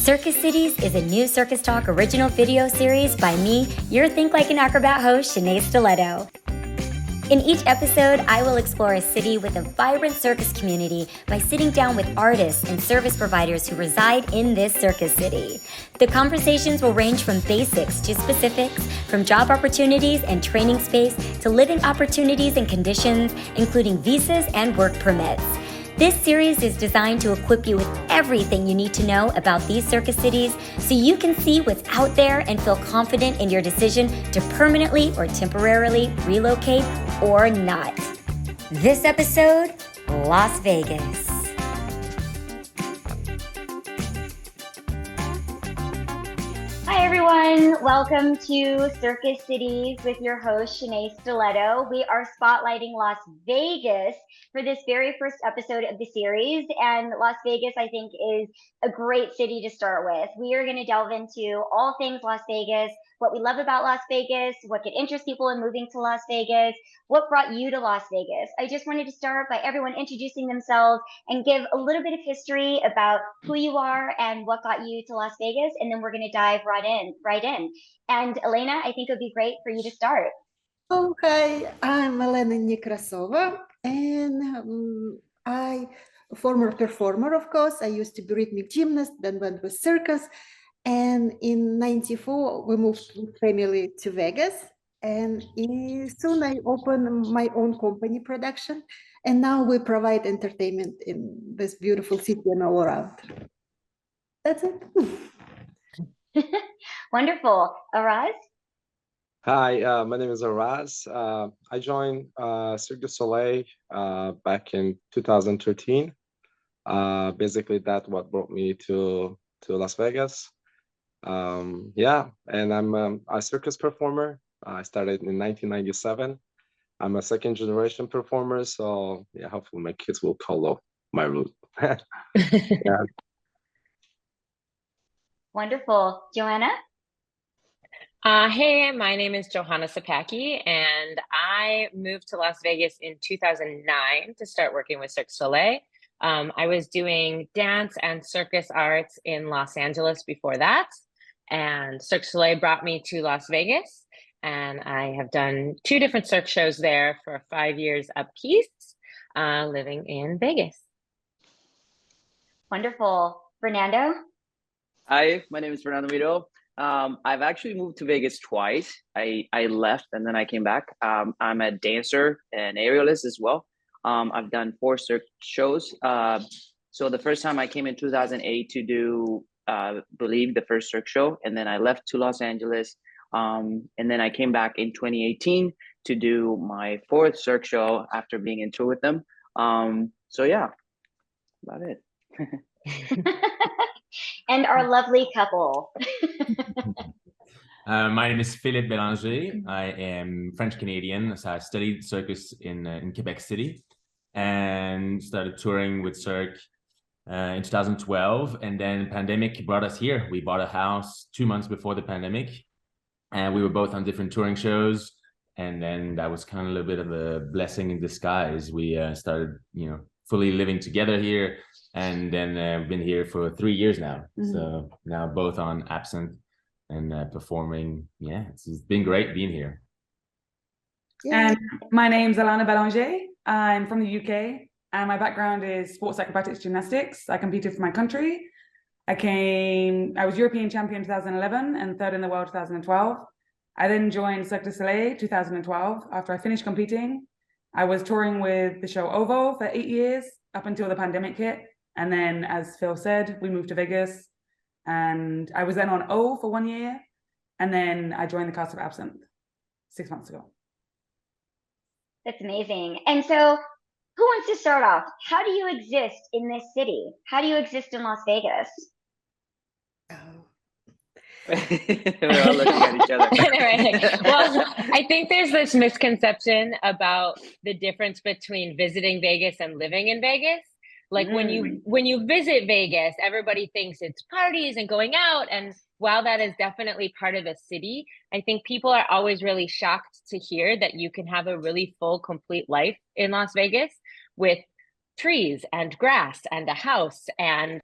Circus Cities is a new CircusTalk Original Video Series by me, your Think Like an Acrobat host, Shenea Stiletto. In each episode, I will explore a city with a vibrant circus community by sitting down with artists and service providers who reside in this circus city. The conversations will range from basics to specifics, from job opportunities and training space to living opportunities and conditions, including visas and work permits. This series is designed to equip you with everything you need to know about these circus cities so you can see what's out there and feel confident in your decision to permanently or temporarily relocate or not. This episode, Las Vegas. Hi everyone, welcome to Circus Cities with your host Shenea Stiletto. We are spotlighting Las Vegas for this very first episode of the series, and Las Vegas I think is a great city to start with. We are going to delve into all things Las Vegas, what we love about Las Vegas, what could interest people in moving to Las Vegas, what brought you to Las Vegas. I just wanted to start by everyone introducing themselves and give a little bit of history about who you are and what got you to Las Vegas, and then we're going to dive right in. And Elena, I think it would be great for you to start. Oh, hi, I'm Elena Nekrassova, and I a former performer, of course. I used to be rhythmic gymnast, then went with circus, and in '94 we moved with family to Vegas, and soon I opened my own company production, and now we provide entertainment in this beautiful city and all around. That's it. Wonderful. Araz? Hi, my name is Araz. I joined Cirque du Soleil back in 2013. Basically, that's what brought me to Las Vegas. Yeah, and I'm a circus performer. I started in 1997. I'm a second generation performer, so yeah, hopefully my kids will follow my route. Yeah. Wonderful. Johanna? Hey, my name is Johanna Sapakie, and I moved to Las Vegas in 2009 to start working with Cirque du Soleil. I was doing dance and circus arts in Los Angeles before that, and Cirque du Soleil brought me to Las Vegas, and I have done 2 different cirque shows there for 5 years apiece, living in Vegas. Wonderful. Fernando? Hi, my name is Fernando Miro. I've actually moved to Vegas twice. I left and then I came back. I'm a dancer and aerialist as well. I've done 4 cirque shows. So the first time I came in 2008 to do, Believe, the first cirque show, and then I left to Los Angeles. And then I came back in 2018 to do my 4th cirque show after being in tour with them. So yeah, about it. And our lovely couple. My name is Philippe Be. I am French-Canadian, so I studied circus in Quebec City and started touring with Cirque in 2012. And then pandemic brought us here. We bought a house 2 months before the pandemic, and we were both on different touring shows. And then that was kind of a little bit of a blessing in disguise. We started, fully living together here. And then I've been here for 3 years now. Mm-hmm. So now both on Absinthe and performing. Yeah, it's been great being here. And my name's Alanna Bélanger. I'm from the UK, and my background is sports acrobatics gymnastics. I competed for my country. I was European champion 2011 and 3rd in the world 2012. I then joined Cirque du Soleil 2012. After I finished competing, I was touring with the show OVO for 8 years up until the pandemic hit. And then, as Phil said, we moved to Vegas, and I was then on O for 1 year, and then I joined the cast of Absinthe 6 months ago. That's amazing. And so, who wants to start off? How do you exist in this city? How do you exist in Las Vegas? We're all looking at each other. Right. Well, I think there's this misconception about the difference between visiting Vegas and living in Vegas. Like when you visit Vegas, everybody thinks it's parties and going out. And while that is definitely part of the city, I think people are always really shocked to hear that you can have a really full, complete life in Las Vegas with trees and grass and a house and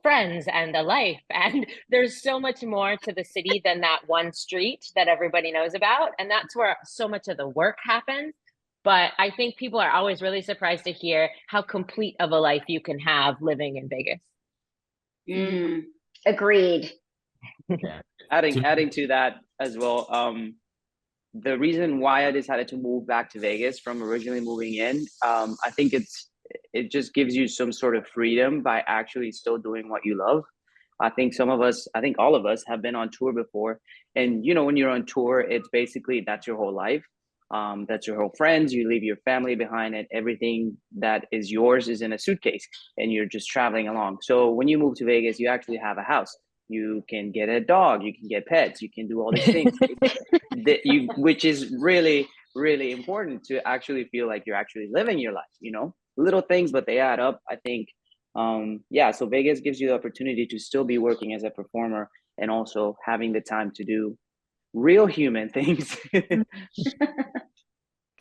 friends and a life. And there's so much more to the city than that one street that everybody knows about. And that's where so much of the work happens. But I think people are always really surprised to hear how complete of a life you can have living in Vegas. Agreed. Yeah. Adding to that as well, the reason why I decided to move back to Vegas from originally moving in, I think it just gives you some sort of freedom by actually still doing what you love. I think all of us have been on tour before, and you know, when you're on tour, it's basically that's your whole life. That's your whole friends. You leave your family behind, and everything that is yours is in a suitcase, and you're just traveling along. So when you move to Vegas, you actually have a house. You can get a dog. You can get pets. You can do all these things which is really, really important to actually feel like you're actually living your life. You know, little things, but they add up. I think, so Vegas gives you the opportunity to still be working as a performer and also having the time to do real human things.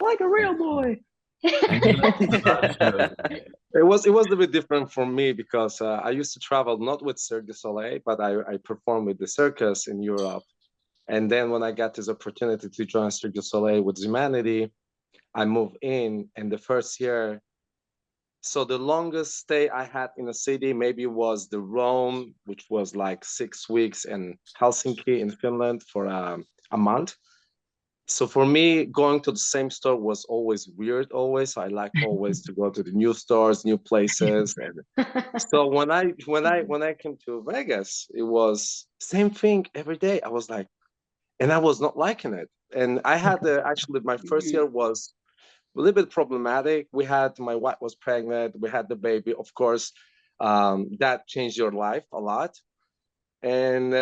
Like a real boy. It was a bit different for me because I used to travel not with Cirque du Soleil, but I performed with the circus in Europe. And then when I got this opportunity to join Cirque du Soleil with Humanity, I moved in. And the first year, so the longest stay I had in a city maybe was the Rome, which was like 6 weeks, and Helsinki in Finland for a month. So for me, going to the same store was always weird. Always, I like always to go to the new stores, new places. And so when I came to Vegas, it was same thing every day. I was like, and I was not liking it. And I had actually my first year was a little bit problematic. My wife was pregnant. We had the baby. Of course, that changed your life a lot. And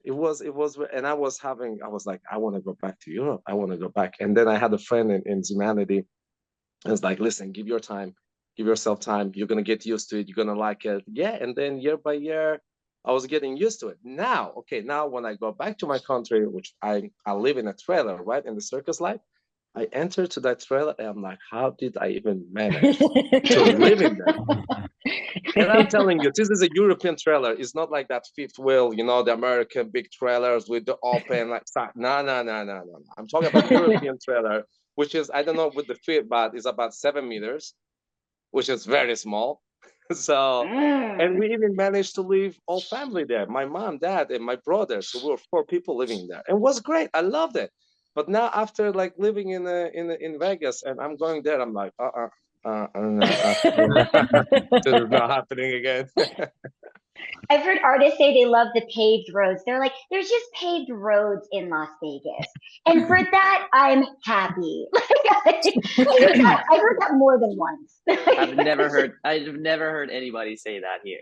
it was, and I was like, I want to go back to Europe. I want to go back. And then I had a friend in Humanity. I was like, listen, give yourself time. You're going to get used to it. You're going to like it. Yeah. And then year by year, I was getting used to it. Now when I go back to my country, which I live in a trailer, right, in the circus life, I entered to that trailer and I'm like, how did I even manage to live in there? And I'm telling you, this is a European trailer. It's not like that fifth wheel, you know, the American big trailers with the open, like, no. I'm talking about European trailer, which is, I don't know with the feet, but it's about 7 meters, which is very small. So, and we even managed to leave all family there. My mom, dad, and my brother. So we were 4 people living there. And it was great. I loved it. But now after like living in Vegas and I'm going there, I'm like, this is not happening again. I've heard artists say they love the paved roads. They're like, there's just paved roads in Las Vegas. And for that, I'm happy. I heard that more than once. I've never heard anybody say that here.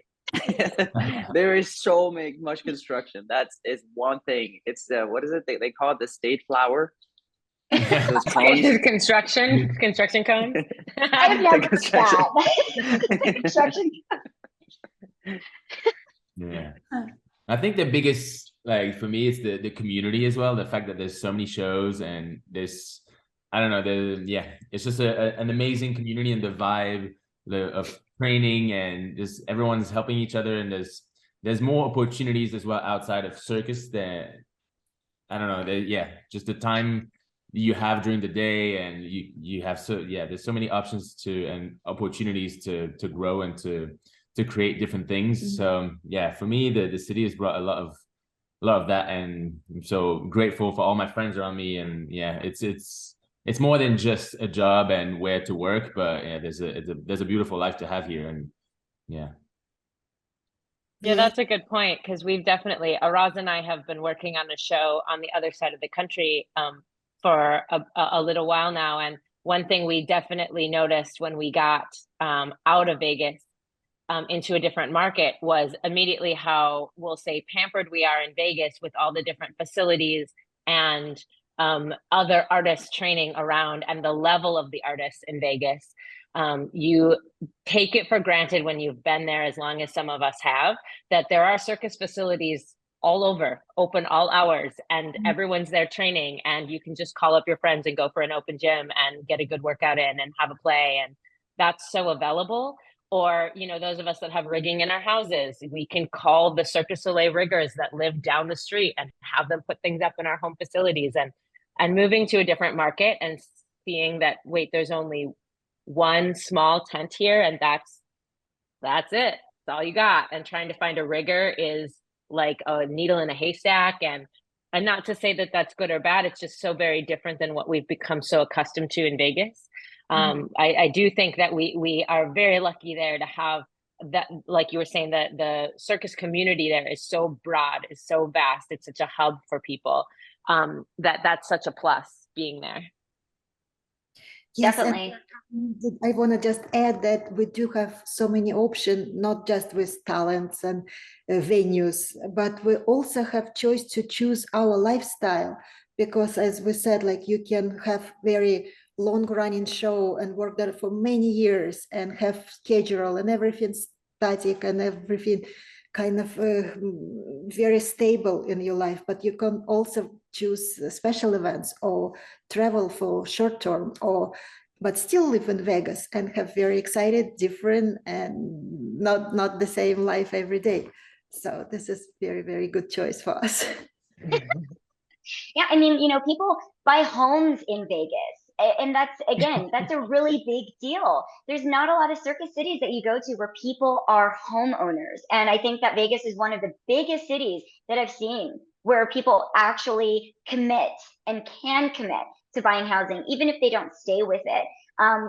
There is so much construction. It's one thing. It's what is it? They call it the state flower. Those cones. Construction cones. I've never heard that. Construction. Yeah, I think the biggest, like for me, is the community as well. The fact that there's so many shows and there's, I don't know, it's just an amazing community, and the vibe of training, and just everyone's helping each other, and there's more opportunities as well outside of circus that, I don't know, just the time you have during the day, and you have there's so many options and opportunities to grow and to create different things. So for me, the city has brought a lot of that, and I'm so grateful for all my friends around me. And it's more than just a job and where to work, but there's a beautiful life to have here. And yeah, that's a good point, because we've definitely, Araz and I have been working on a show on the other side of the country for a little while now. And one thing we definitely noticed when we got out of Vegas into a different market was immediately how, we'll say, pampered we are in Vegas with all the different facilities and other artists training around, and the level of the artists in Vegas. You take it for granted when you've been there as long as some of us have, that there are circus facilities all over, open all hours, and everyone's there training, and you can just call up your friends and go for an open gym and get a good workout in and have a play. And that's so available. Or, those of us that have rigging in our houses, we can call the Cirque du Soleil riggers that live down the street and have them put things up in our home facilities, and moving to a different market and seeing that, wait, there's only one small tent here, and that's it. That's all you got. And trying to find a rigger is like a needle in a haystack. And not to say that that's good or bad, it's just so very different than what we've become so accustomed to in Vegas. I do think that we are very lucky there to have that, like you were saying, that the circus community there is so broad, is so vast. It's such a hub for people, that's such a plus being there. Yes, Definitely. and I want to just add that we do have so many options, not just with talents and venues, but we also have choice to choose our lifestyle, because as we said, like you can have very long running show and work there for many years and have schedule and everything static and everything kind of very stable in your life, but you can also choose special events or travel for short term, but still live in Vegas and have very excited, different, and not the same life every day. So this is very, very good choice for us. Yeah, I mean, people buy homes in Vegas. And that's, again, that's a really big deal. There's not a lot of circus cities that you go to where people are homeowners. And I think that Vegas is one of the biggest cities that I've seen where people actually commit and can commit to buying housing, even if they don't stay with it,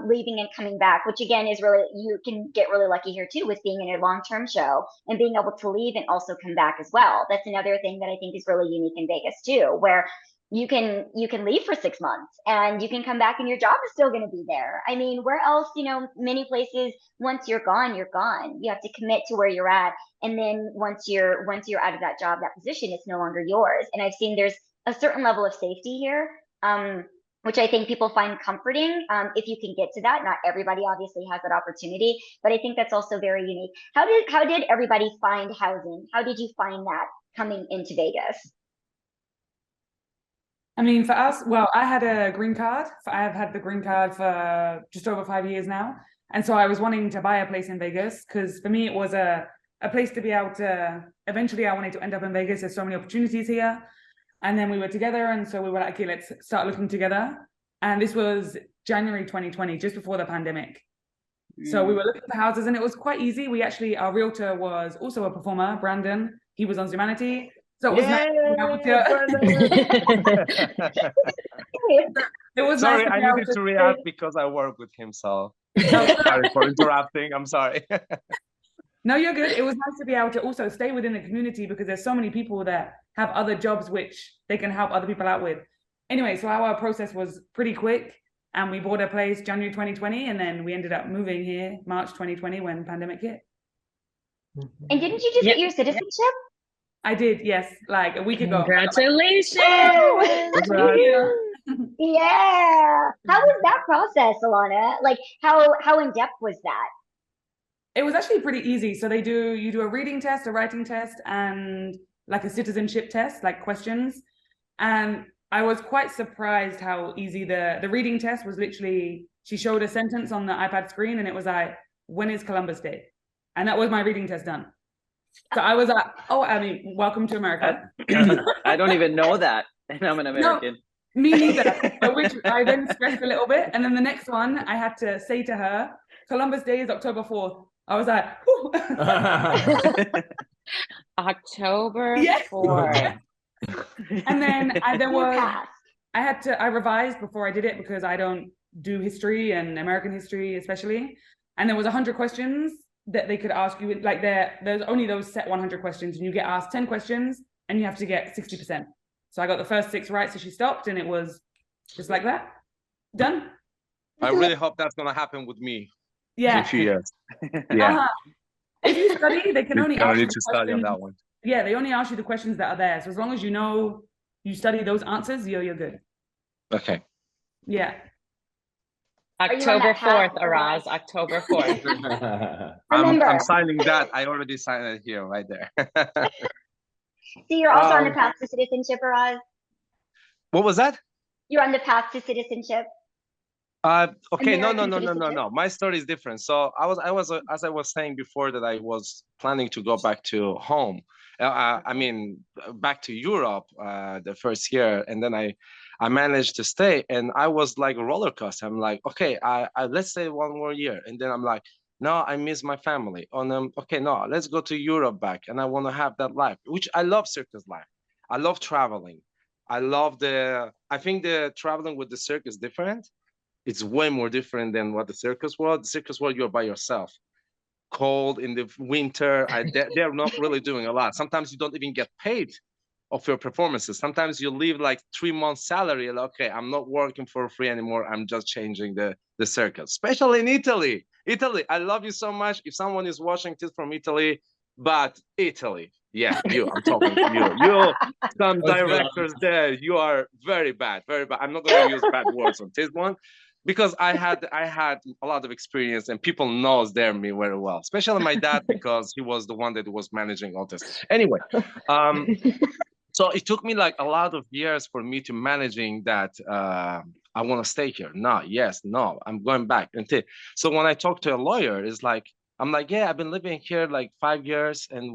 leaving and coming back, which again is really, you can get really lucky here too with being in a long-term show and being able to leave and also come back as well. That's another thing that I think is really unique in Vegas too, where you can leave for 6 months and you can come back and your job is still going to be there. I mean, where else, many places, once you're gone, you're gone. You have to commit to where you're at. And then once you're out of that job, that position, it's no longer yours. And I've seen there's a certain level of safety here, which I think people find comforting if you can get to that. Not everybody obviously has that opportunity, but I think that's also very unique. How did everybody find housing? How did you find that coming into Vegas? I mean, for us, well, I had a green card. I've had the green card for just over 5 years now. And so I was wanting to buy a place in Vegas because for me, it was a place to be able to, eventually I wanted to end up in Vegas. There's so many opportunities here. And then we were together. And so we were like, okay, let's start looking together. And this was January 2020, just before the pandemic. So we were looking for houses and it was quite easy. Our realtor was also a performer, Brandon. He was on Zumanity. So it was nice it was sorry, nice I needed to react because I work with him, so sorry for interrupting. I'm sorry. No, you're good. It was nice to be able to also stay within the community because there's so many people that have other jobs which they can help other people out with. Anyway, so our process was pretty quick and we bought a place January 2020 and then we ended up moving here March 2020 when the pandemic hit. And didn't you just get your citizenship? I did, yes, like a week ago. Congratulations! Yeah. How was that process, Alanna? Like, how in depth was that? It was actually pretty easy. So you do a reading test, a writing test, and like a citizenship test, like questions. And I was quite surprised how easy the reading test was. Literally, she showed a sentence on the iPad screen and it was like, when is Columbus Day? And that was my reading test done. So I was like, welcome to America. I don't even know that. And I'm an American. No, me neither. Which I then stressed a little bit. And then the next one, I had to say to her, Columbus Day is October 4th. I was like, October 4th. And then I revised before I did it because I don't do history and American history especially. And there was 100 questions that they could ask you, like there's only those set 100 questions and you get asked 10 questions and you have to get 60%. So I got the first 6 right, so she stopped and it was just like that. Done. I really hope that's gonna happen with me. Yeah. In a few years. Yeah. If you study, they can only ask you to study on that one. Yeah, they only ask you the questions that are there. So as long as you study those answers, you're good. Okay. Yeah. October 4th, Araz. October 4th. I'm signing that. I already signed it here, right there. So you're also on the path to citizenship, Araz? What was that? You're on the path to citizenship. Okay, no. American My story is different. So as I was saying before, that I was planning to go back to home. I mean, back to Europe the first year, and then I managed to stay, and I was like a roller coaster. I'm like, okay, I let's stay one more year, and then I'm like, no, I miss my family. Okay, no, let's go to Europe back, and I want to have that life, which I love circus life. I love traveling. I think the traveling with the circus different. It's way more different than what the circus world. The circus world, you're by yourself, cold in the winter. They're not really doing a lot. Sometimes you don't even get paid of your performances. Sometimes you leave like 3 months salary. Like, okay, I'm not working for free anymore. I'm just changing the circus, especially in Italy. Italy, I love you so much. If someone is watching this from Italy, but Italy, yeah, I'm talking to you. Some directors there, you are very bad, very bad. I'm not going to use bad words on this one, because I had a lot of experience, and people knows me very well, especially my dad, because he was the one that was managing all this. Anyway, so it took me like a lot of years for me to managing that. I want to stay here. No, yes, no, I'm going back. So when I talk to a lawyer, it's like, I'm like, yeah, I've been living here like 5 years, and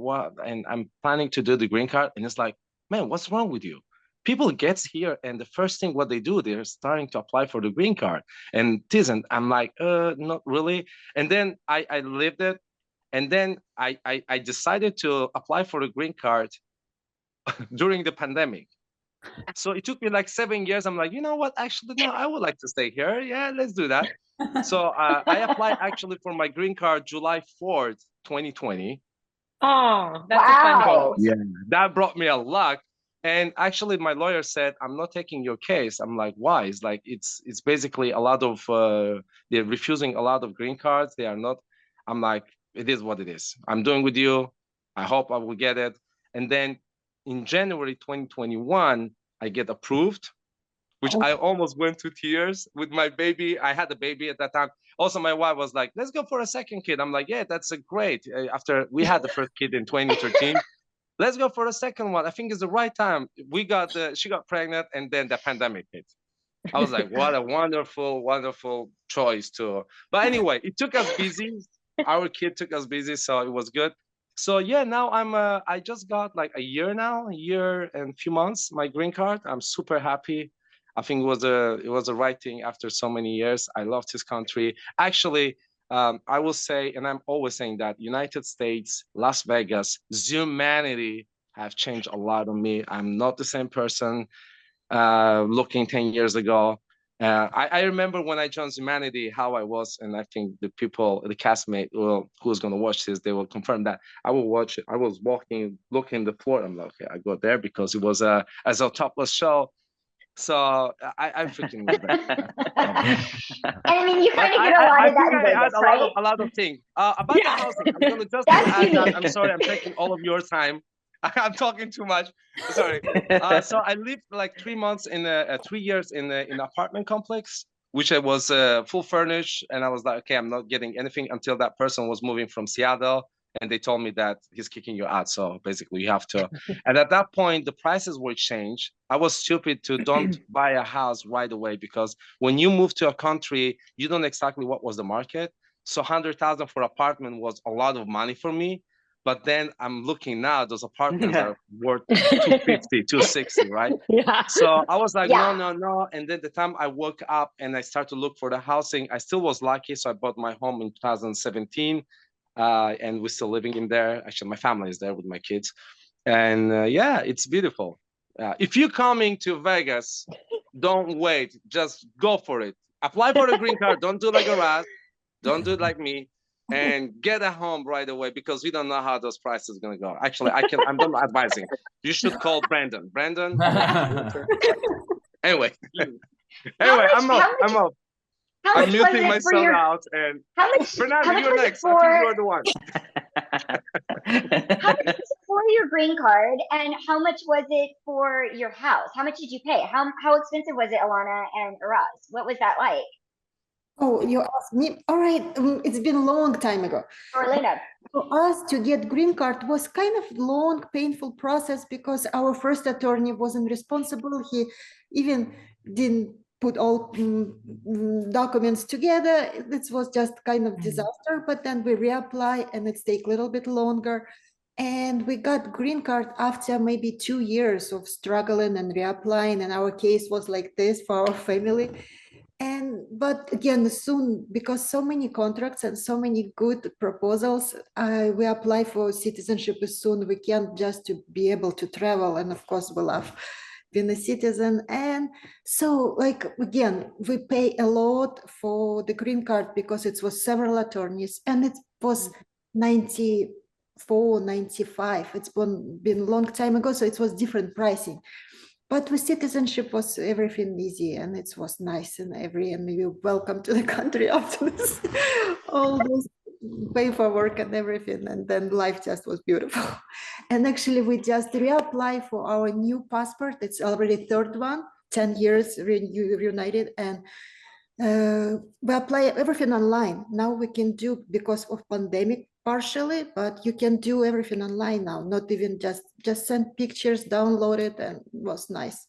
I'm planning to do the green card. And it's like, man, what's wrong with you? People gets here, and the first thing what they do, they're starting to apply for the green card, and it isn't. I'm like, not really. And then I lived it, and then I decided to apply for the green card during the pandemic. So it took me like 7 years. I'm like, you know what? Actually, no, I would like to stay here. Yeah, let's do that. So I applied actually for my green card July 4th, 2020. Oh, that's a fun date. Yeah, that brought me a luck. And actually, my lawyer said, I'm not taking your case. I'm like, why? It's like, it's basically a lot of, they're refusing a lot of green cards. They are not, I'm like, it is what it is. I'm doing with you. I hope I will get it. And then in January 2021, I get approved, which I almost went to tears with my baby. I had a baby at that time. Also, my wife was like, let's go for a second kid. I'm like, yeah, that's a great. After we had the first kid in 2013, let's go for a second one. I think it's the right time. She got pregnant, and then the pandemic hit. I was like, what a wonderful, wonderful choice too. But anyway, it took us busy. Our kid took us busy, so it was good. So yeah, now I just got like a year and a few months, my green card. I'm super happy. I think it was the right thing after so many years. I love this country. Actually, I will say, and I'm always saying that United States, Las Vegas, Zumanity have changed a lot on me. I'm not the same person looking 10 years ago. I remember when I joined Zumanity, how I was, and I think the castmate who's going to watch this, they will confirm that. I will watch it. I was looking the floor. I'm like, okay, I go there because it was as a topless show. So I freaking love that. I mean, you kind of get a lot of that in Vegas, right? A lot of things. About the housing, I'm going to just add that. I'm sorry, I'm taking all of your time. I'm talking too much. Sorry. So I lived like 3 months 3 years in an apartment complex, which I was full furnished. And I was like, okay, I'm not getting anything until that person was moving from Seattle. And they told me that he's kicking you out. So basically you have to. And at that point, the prices were changed. I was stupid to don't buy a house right away, because when you move to a country, you don't exactly what was the market. So 100,000 for apartment was a lot of money for me. But then I'm looking now, those apartments are worth 250, 260, right? Yeah. So I was like, no. And then the time I woke up and I started to look for the housing, I still was lucky. So I bought my home in 2017. And we're still living in there. Actually, my family is there with my kids. And yeah, it's beautiful. If you're coming to Vegas, don't wait. Just go for it. Apply for the green card. Don't do like Araz. Don't do it like me. And get a home right away, because we don't know how those prices are going to go. Actually, I'm not advising. You should call Brandon. Brandon. Anyway, I'm up. I'm muting myself out, and Fernando, you're next. I think you're the one. How much was it for your green card, and how much was it for your house? How much did you pay? How expensive was it, Alanna and Araz? What was that like? Oh, you asked me. All right, it's been a long time ago. For Elena. For us to get green card was kind of long, painful process, because our first attorney wasn't responsible. He even didn't put all documents together. This was just kind of disaster, but then we reapply and it's take a little bit longer. And we got green card after maybe 2 years of struggling and reapplying. And our case was like this for our family. But again, soon, because so many contracts and so many good proposals, we apply for citizenship as soon we can, just to be able to travel. And of course, we love being a citizen. And so, like, again, we pay a lot for the green card because it was several attorneys, and it was 94, 95. It's been a long time ago, so it was different pricing. But with citizenship was everything easy, and it was nice, and you welcome to the country after this, all this paperwork and everything, and then life just was beautiful. And actually, we just reapply for our new passport. It's already third one, 10 years reunited, and we apply everything online. Now we can do, because of pandemic, partially, but you can do everything online now, not even just send pictures, download it, and it was nice.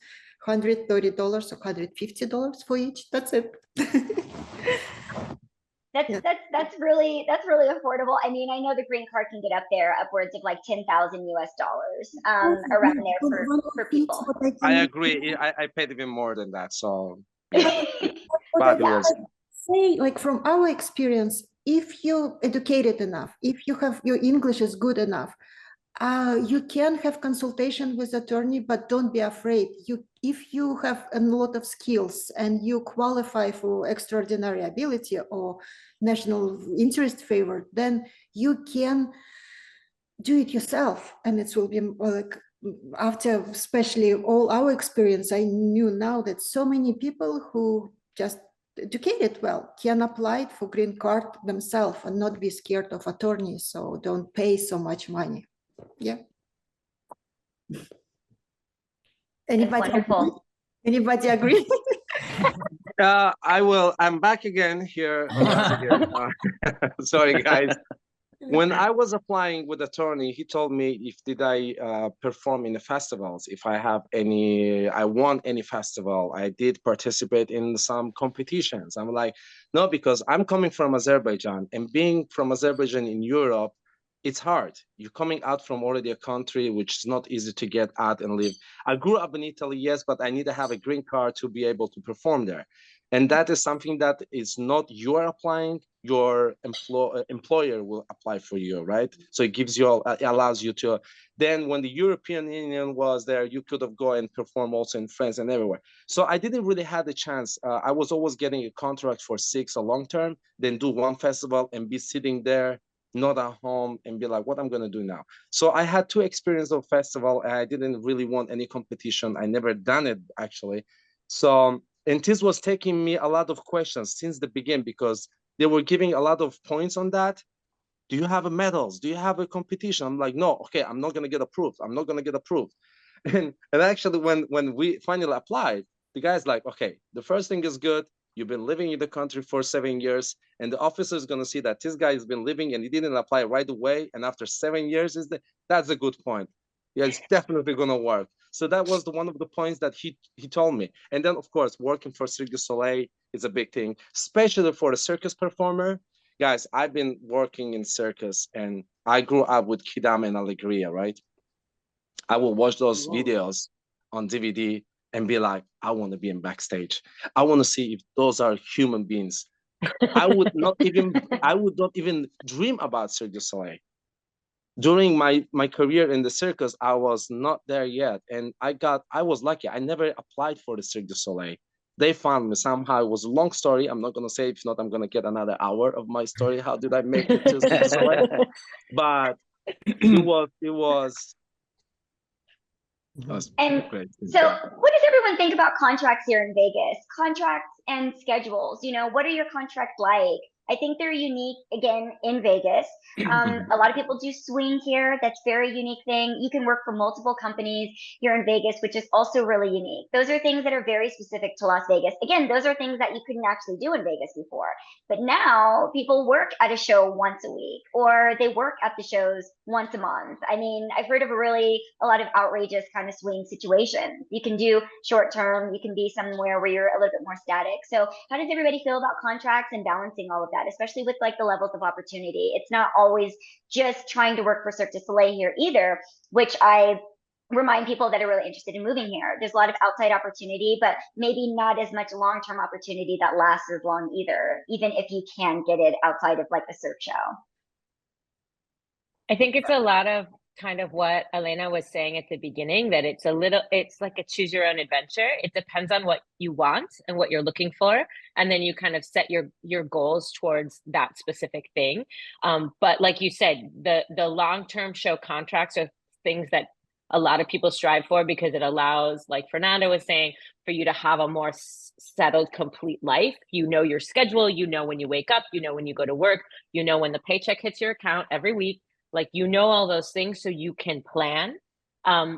$130 or $150 for each, that's it. That's really affordable. I mean, I know the green card can get up there upwards of like $10,000 US around there for people. I agree. I paid even more than that, so but it was say, like, from our experience, if you're educated enough, if your English is good enough, you can have consultation with attorney, but don't be afraid. If you have a lot of skills and you qualify for extraordinary ability or national interest favored, then you can do it yourself. And it will be like, after especially all our experience, I knew now that so many people who just educated well can apply for green card themselves and not be scared of attorneys, so don't pay so much money. Yeah. Anybody agree? I'm back again here. Sorry, guys. When I was applying with attorney, he told me did I perform in the festivals, if I won any festival, I did participate in some competitions. I'm like, no, because I'm coming from Azerbaijan, and being from Azerbaijan in Europe, it's hard. You're coming out from already a country which is not easy to get out and live. I grew up in Italy, yes, but I need to have a green card to be able to perform there. And that is something that is not you are applying, your employer will apply for you, right? So it gives you, allows you to, then when the European Union was there, you could have gone and perform also in France and everywhere. So I didn't really have the chance. I was always getting a contract for 6 or long term, then do one festival and be sitting there, not at home, and be like, what I'm going to do now. So I had 2 experiences of festival, and I didn't really want any competition. I never done it, actually. So, and this was taking me a lot of questions since the beginning, because they were giving a lot of points on that. Do you have a medals? Do you have a competition? I'm like, no, okay, I'm not going to get approved. I'm not going to get approved. And actually, when we finally applied, the guy's like, okay, the first thing is good. You've been living in the country for 7 years, and the officer is going to see that this guy has been living and he didn't apply right away. And after 7 years, that's a good point. Yeah, it's definitely going to work. So that was one of the points that he told me. And then, of course, working for Cirque du Soleil is a big thing, especially for a circus performer. Guys, I've been working in circus, and I grew up with Kidam and Allegria, right? I will watch those videos on DVD and be like, I want to be in backstage. I want to see if those are human beings. I would not even dream about Cirque du Soleil. During my career in the circus, I was not there yet. And I was lucky. I never applied for the Cirque du Soleil. They found me somehow. It was a long story. I'm not going to say, if not, I'm going to get another hour of my story. How did I make it to Cirque du Soleil? But it was and great. So what does everyone think about contracts here in Vegas? Contracts and schedules, what are your contracts like? I think they're unique again in Vegas. A lot of people do swing here. That's a very unique thing. You can work for multiple companies here in Vegas, which is also really unique. Those are things that are very specific to Las Vegas. Again, those are things that you couldn't actually do in Vegas before. But now people work at a show once a week, or they work at the shows once a month. I mean, I've heard of a lot of outrageous kind of swing situations. You can do short term, you can be somewhere where you're a little bit more static. So how does everybody feel about contracts and balancing all of that, especially with like the levels of opportunity? It's not always just trying to work for Cirque du Soleil here either, which I remind people that are really interested in moving here. There's a lot of outside opportunity, but maybe not as much long-term opportunity that lasts as long either, even if you can get it outside of like a Cirque show. I think it's a lot of kind of what Elena was saying at the beginning, that it's like a choose your own adventure. It depends on what you want and what you're looking for. And then you kind of set your goals towards that specific thing. But like you said, the long-term show contracts are things that a lot of people strive for, because it allows, like Fernando was saying, for you to have a more settled, complete life. You know your schedule, you know when you wake up, you know when you go to work, you know when the paycheck hits your account every week. Like, you know all those things, so you can plan,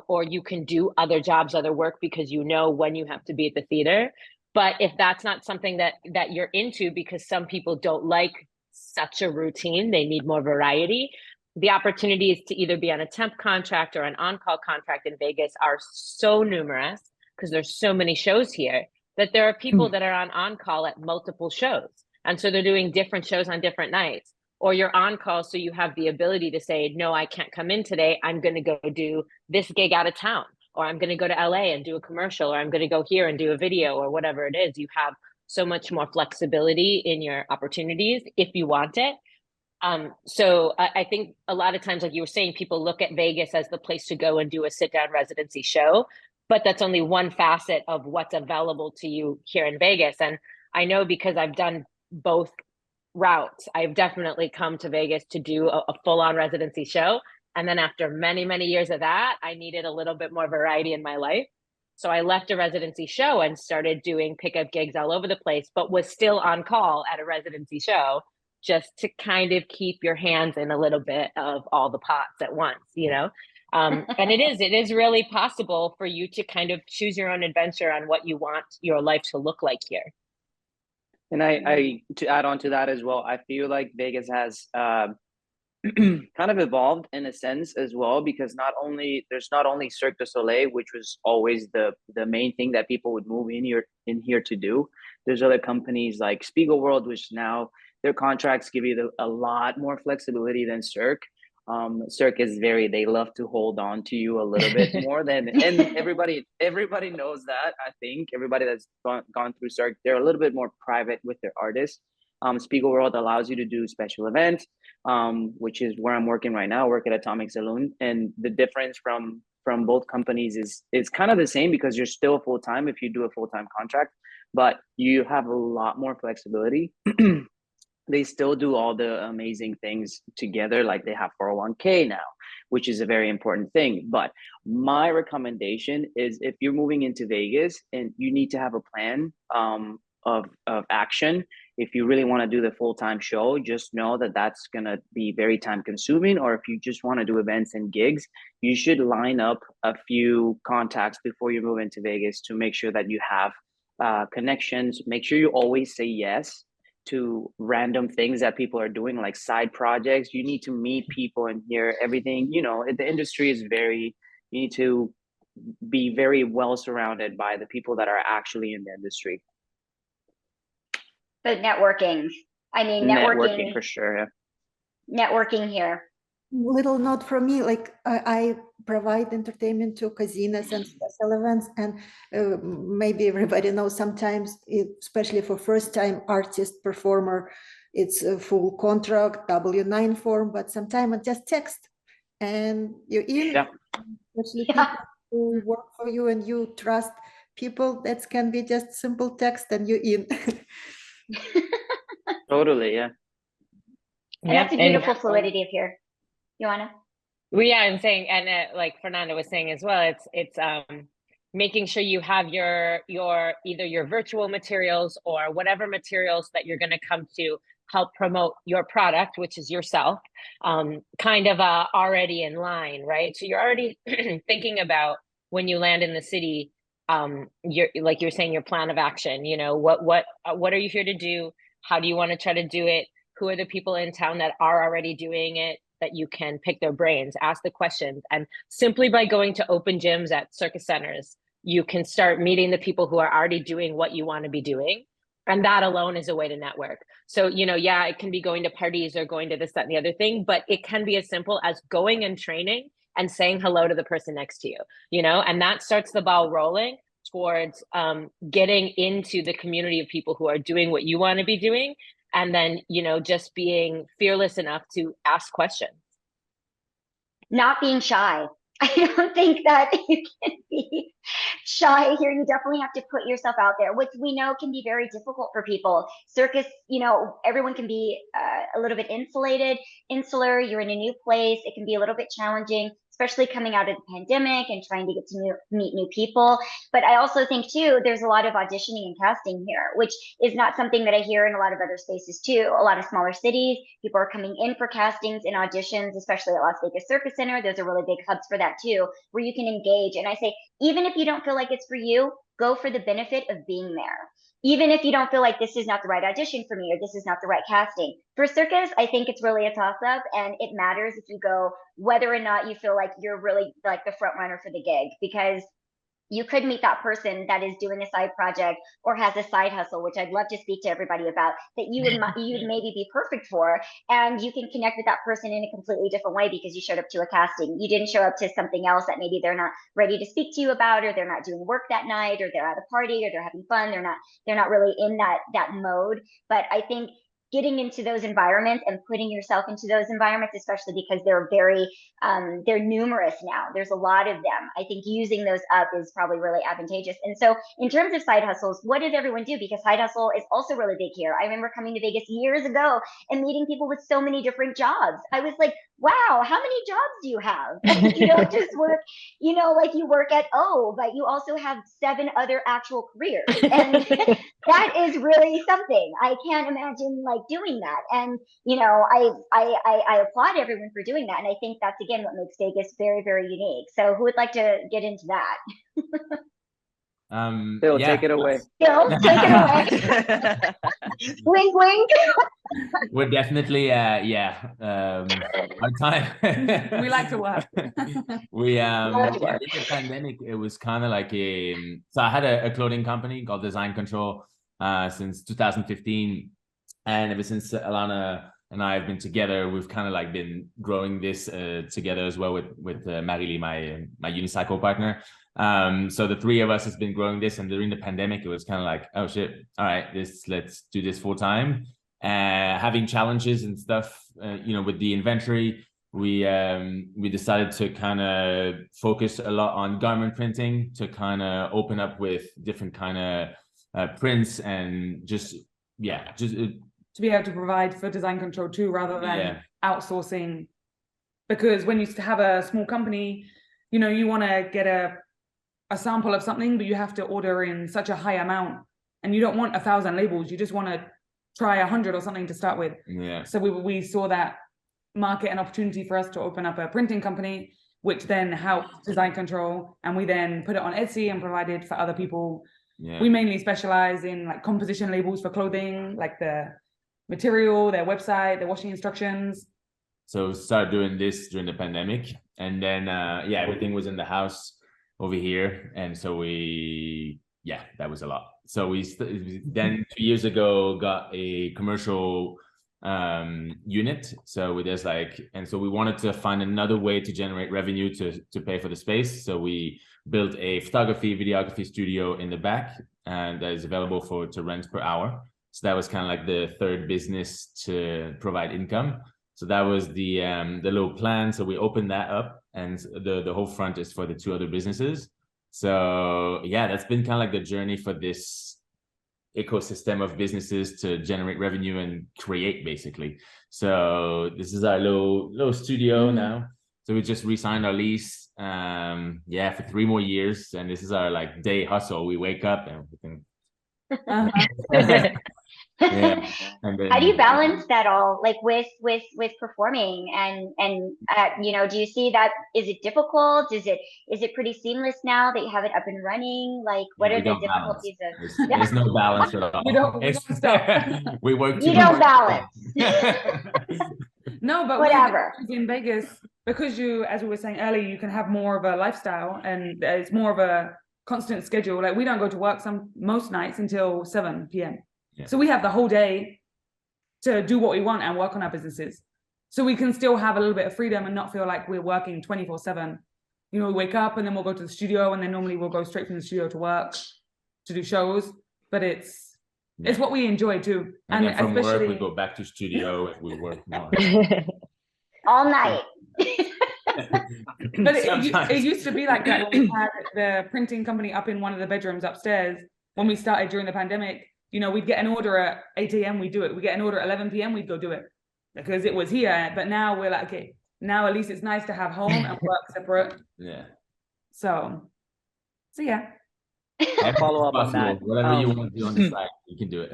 or you can do other jobs, other work, because you know when you have to be at the theater. But if that's not something that you're into, because some people don't like such a routine, they need more variety, the opportunities to either be on a temp contract or an on-call contract in Vegas are so numerous, because there's so many shows here, that there are people that are on-call at multiple shows. And so they're doing different shows on different nights. Or you're on call, so you have the ability to say, no, I can't come in today. I'm going to go do this gig out of town, or I'm going to go to LA and do a commercial, or I'm going to go here and do a video, or whatever it is. You have so much more flexibility in your opportunities if you want it. So I think a lot of times, like you were saying, people look at Vegas as the place to go and do a sit-down residency show, but that's only one facet of what's available to you here in Vegas. And I know, because I've done both routes, I've definitely come to Vegas to do a full-on residency show. And then after many, many years of that, I needed a little bit more variety in my life. So I left a residency show and started doing pickup gigs all over the place, but was still on call at a residency show, just to kind of keep your hands in a little bit of all the pots at once, you know? And it is really possible for you to kind of choose your own adventure on what you want your life to look like here. And I to add on to that as well, I feel like Vegas has kind of evolved in a sense as well, because there's not only Cirque du Soleil, which was always the main thing that people would move in here to do. There's other companies like Spiegelworld, which now their contracts give you a lot more flexibility than Cirque. Cirque is they love to hold on to you a little bit more than, and everybody knows that. I think everybody that's gone through Cirque, they're a little bit more private with their artists. Spiegelworld allows you to do special events, which is where I'm working right now. I work at Atomic Saloon, and the difference from both companies is kind of the same, because you're still full-time if you do a full-time contract, but you have a lot more flexibility. They still do all the amazing things together, like they have 401k now, which is a very important thing. But my recommendation is, if you're moving into Vegas and you need to have a plan of action, if you really want to do the full-time show, just know that that's going to be very time consuming. Or if you just want to do events and gigs, you should line up a few contacts before you move into Vegas to make sure that you have connections. Make sure you always say yes to random things that people are doing, like side projects. You need to meet people and hear everything. You know, the industry is you need to be very well surrounded by the people that are actually in the industry. But networking, networking for sure. Yeah. Networking here. Little note from me, like I provide entertainment to casinos and special events, and maybe everybody knows, sometimes, especially for first-time artist performer, it's a full contract, W-9 form, but sometimes it's just text and you're in. Yeah. Especially people who work for you and you trust people, that can be just simple text and you're in. Totally, yeah. And that's a beautiful fluidity of here. Johanna? Well, yeah, I'm saying, and like Fernando was saying as well, it's making sure you have your either your virtual materials or whatever materials that you're going to come to help promote your product, which is yourself, kind of already in line, right? So you're already thinking about when you land in the city, you're like you're saying, your plan of action. You know, what are you here to do? How do you want to try to do it? Who are the people in town that are already doing it that you can pick their brains, ask the questions? And simply by going to open gyms at circus centers, you can start meeting the people who are already doing what you want to be doing. And that alone is a way to network. So, you know, yeah, it can be going to parties or going to this, that, and the other thing, but it can be as simple as going and training and saying hello to the person next to you, you know, and that starts the ball rolling towards getting into the community of people who are doing what you want to be doing. And then, you know, just being fearless enough to ask questions. Not being shy. I don't think that you can be shy here. You definitely have to put yourself out there, which we know can be very difficult for people. Circus, you know, everyone can be a little bit insular. You're in a new place. It can be a little bit challenging, especially coming out of the pandemic and trying to get to meet new people. But I also think too, there's a lot of auditioning and casting here, which is not something that I hear in a lot of other spaces too. A lot of smaller cities, people are coming in for castings and auditions, especially at Las Vegas Circus Center. Those are really big hubs for that too, where you can engage. And I say, even if you don't feel like it's for you, go for the benefit of being there. Even if you don't feel like this is not the right audition for me, or this is not the right casting. For circus, I think it's really a toss-up, and it matters if you go, whether or not you feel like you're really like the front runner for the gig, because you could meet that person that is doing a side project or has a side hustle, which I'd love to speak to everybody about, that you'd maybe be perfect for. And you can connect with that person in a completely different way because you showed up to a casting. You didn't show up to something else that maybe they're not ready to speak to you about, or they're not doing work that night, or they're at a party, or they're having fun. They're not really in that mode. But I think getting into those environments and putting yourself into those environments, especially because they're numerous now. There's a lot of them. I think using those up is probably really advantageous. And so in terms of side hustles, what does everyone do? Because side hustle is also really big here. I remember coming to Vegas years ago and meeting people with so many different jobs. I was like, wow, how many jobs do you have? You don't just work, you know, like you work at O, but you also have 7 other actual careers. And that is really something. I can't imagine like doing that. And, you know, I applaud everyone for doing that. And I think that's, again, what makes Vegas very, very unique. So who would like to get into that? Phil, yeah. take it away. Phil, take it away. Wink, wink. We're definitely, our time. We like to work. We, in the pandemic, it was kind of like so I had a clothing company called Design Control since 2015. And ever since Alanna and I have been together, we've kind of like been growing this together as well with Marily, my unicycle partner. So the 3 of us has been growing this, and during the pandemic, it was kind of like, oh shit, all right, let's do this full time. Having challenges and stuff, you know, with the inventory, we decided to kind of focus a lot on garment printing to kind of open up with different kind of prints and just to be able to provide for design control too, rather than outsourcing. Because when you have a small company, you know, you want to get a sample of something, but you have to order in such a high amount, and you don't want 1,000 labels. You just want to try 100 or something to start with. Yeah. So we saw that market and opportunity for us to open up a printing company, which then helped design control, and we then put it on Etsy and provided for other people. Yeah. We mainly specialize in like composition labels for clothing, like the material, their website, their washing instructions. So started doing this during the pandemic, and then everything was in the house over here, and so that was a lot. So we then 2 years ago got a commercial unit. So we wanted to find another way to generate revenue to pay for the space. So we built a photography, videography studio in the back, and that is available to rent per hour. So that was kind of like the third business to provide income. So that was the little plan. So we opened that up, and the whole front is for the 2 other businesses. So yeah, that's been kind of like the journey for this ecosystem of businesses to generate revenue and create, basically. So this is our little studio now. So we just re-signed our lease for 3 more years, and this is our like day hustle. We wake up and we can Yeah. And How do you then balance that all, like with performing and you know, do you see that, is it difficult? Is it pretty seamless now that you have it up and running? Like, what we are the don't balance. difficulties of? There's no balance at all. We don't stop. We work too You don't much. balance. No, but Whatever. in Vegas, because you, as we were saying earlier, you can have more of a lifestyle and it's more of a constant schedule. Like we don't go to work most nights until 7 p.m. Yeah. So we have the whole day to do what we want and work on our businesses. So we can still have a little bit of freedom and not feel like we're working 24/7. You know, we wake up and then we'll go to the studio, and then normally we'll go straight from the studio to work to do shows. But it's what we enjoy too. And then from especially work, we go back to studio and we work more. All night. But it used to be like that when we had the printing company up in one of the bedrooms upstairs. When we started during the pandemic, you know, we'd get an order at 8 a.m. we'd do it. We get an order at 11 p.m. we'd go do it because it was here. But now we're like, okay, now at least it's nice to have home and work separate. Yeah. So yeah. I'll follow up on that. Whatever you want to do on the side, you can do it.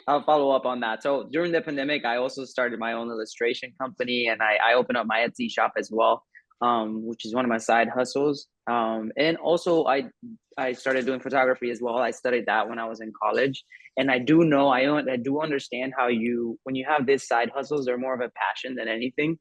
I'll follow up on that. So during the pandemic, I also started my own illustration company, and I opened up my Etsy shop as well, which is one of my side hustles. And also I started doing photography as well. I studied that when I was in college, and I do understand how when you have this side hustles, they're more of a passion than anything.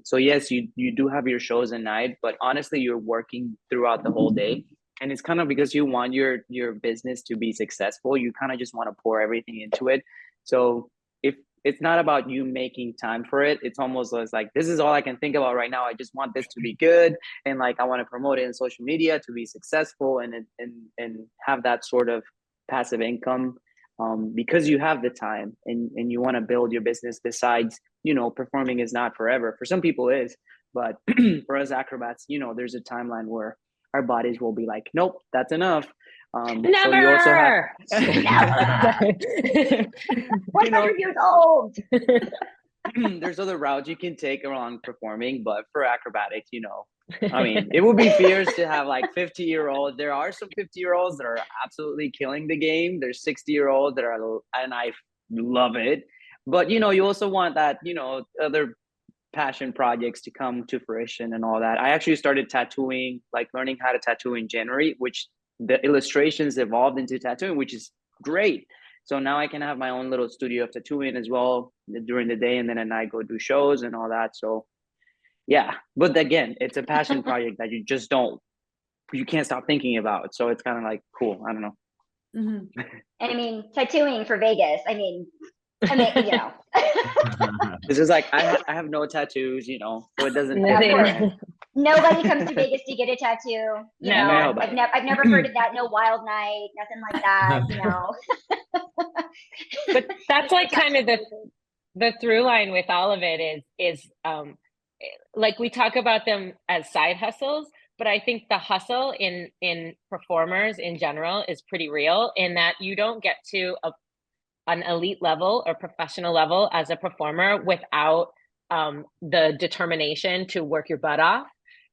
So yes, you do have your shows at night, but honestly, you're working throughout the whole day. And it's kind of because you want your business to be successful. You kind of just want to pour everything into it. So if it's not about you making time for it, it's almost like, this is all I can think about right now. I just want this to be good. And like, I want to promote it in social media to be successful and have that sort of passive income, because you have the time and you want to build your business. Besides, you know, performing is not forever. For some people it is, but for us acrobats, you know, there's a timeline where our bodies will be like, nope, that's enough. Never. So you also have 100 years old. There's other routes you can take around performing, but for acrobatics, you know, I mean, it would be fierce to have like 50-year-olds. There are some 50-year-olds that are absolutely killing the game. There's 60-year-olds that are, and I love it. But you know, you also want that, you know, other passion projects to come to fruition and all that. I actually started tattooing, like learning how to tattoo in January, which the illustrations evolved into tattooing, which is great. So now I can have my own little studio of tattooing as well during the day, and then at night go do shows and all that. So yeah, but again, it's a passion project that you can't stop thinking about. So it's kind of like cool. I don't know. Mm-hmm. And I mean, tattooing for Vegas. I mean, you know. This is like I have no tattoos, you know, so it doesn't. Nobody comes to Vegas to get a tattoo. You know, I've never heard of that. No wild night, nothing like that. You know. But that's like kind of the through line with all of it is like we talk about them as side hustles, but I think the hustle in performers in general is pretty real in that you don't get to an elite level or professional level as a performer without the determination to work your butt off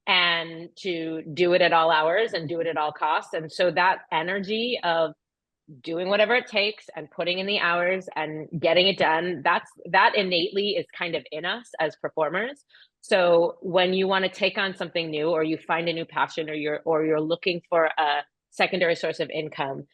and to do it at all hours and do it at all costs. And so that energy of doing whatever it takes and putting in the hours and getting it done, that innately is kind of in us as performers. So when you want to take on something new, or you find a new passion, or you're looking for a secondary source of income,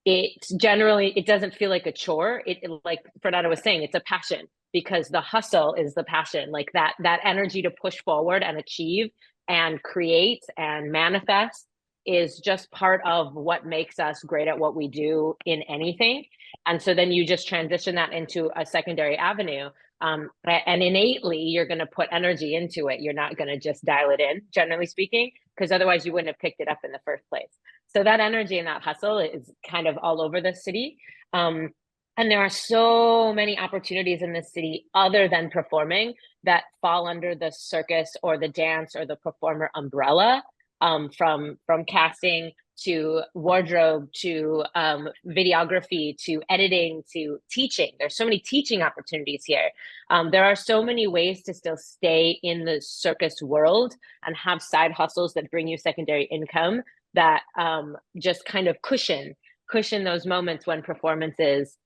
it doesn't feel like a chore. It like Fernando was saying, it's a passion, because the hustle is the passion, like that energy to push forward and achieve and create and manifest is just part of what makes us great at what we do in anything. And so then you just transition that into a secondary avenue. And innately, you're going to put energy into it. You're not going to just dial it in, generally speaking, because otherwise you wouldn't have picked it up in the first place. So that energy and that hustle is kind of all over the city. And there are so many opportunities in this city other than performing that fall under the circus or the dance or the performer umbrella, from casting to wardrobe to videography to editing to teaching. There's so many teaching opportunities here. There are so many ways to still stay in the circus world and have side hustles that bring you secondary income that just kind of cushion cushion those moments when performance is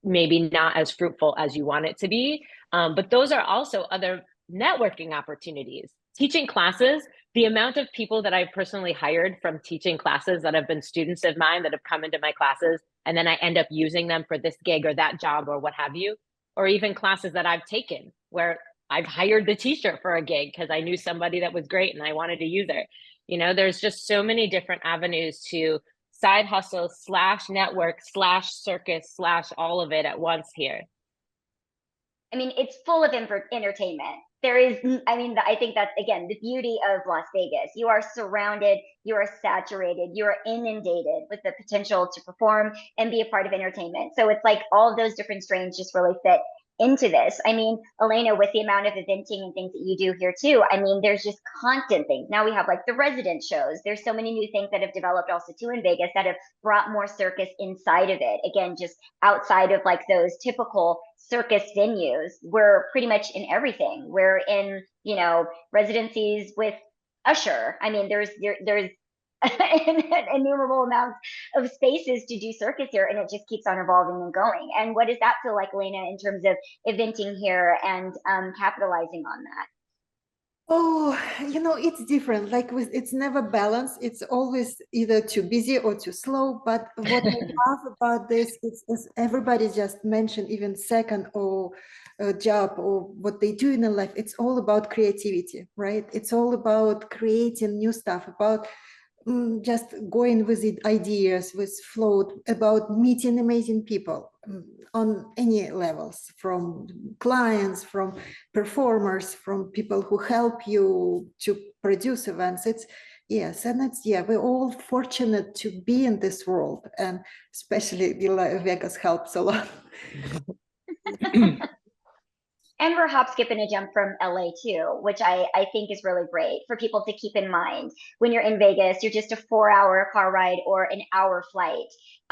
maybe not as fruitful as you want it to be. But those are also other networking opportunities. Teaching classes, the amount of people that I've personally hired from teaching classes that have been students of mine that have come into my classes, and then I end up using them for this gig or that job or what have you, or even classes that I've taken where I've hired the teacher for a gig because I knew somebody that was great and I wanted to use her. You know, there's just so many different avenues to side hustle / network / circus / all of it at once here. I mean, it's full of entertainment. There is, I mean, I think that's, again, the beauty of Las Vegas. You are surrounded, you are saturated, you are inundated with the potential to perform and be a part of entertainment. So it's like all of those different strains just really fit into this. I mean, Elena, with the amount of eventing and things that you do here too, I mean, there's just constant things. Now we have like the resident shows. There's so many new things that have developed also too in Vegas that have brought more circus inside of it. Again, just outside of like those typical circus venues. We're pretty much in everything. We're in, you know, residencies with Usher. I mean, there's innumerable amounts of spaces to do circus here, and it just keeps on evolving and going. And what does that feel like, Elena, in terms of eventing here and capitalizing on that? Oh, you know, it's different. Like it's never balanced. It's always either too busy or too slow. But what I love about this is everybody just mentioned, even second or job or what they do in their life. It's all about creativity, right? It's all about creating new stuff, about just going with the ideas, with float, about meeting amazing people on any levels, from clients, from performers, from people who help you to produce events. It's yes, and it's we're all fortunate to be in this world, and especially Vegas helps a lot. And we're hop, skip, and a jump from LA too, which I think is really great for people to keep in mind. When you're in Vegas, you're just a 4-hour car ride or an hour flight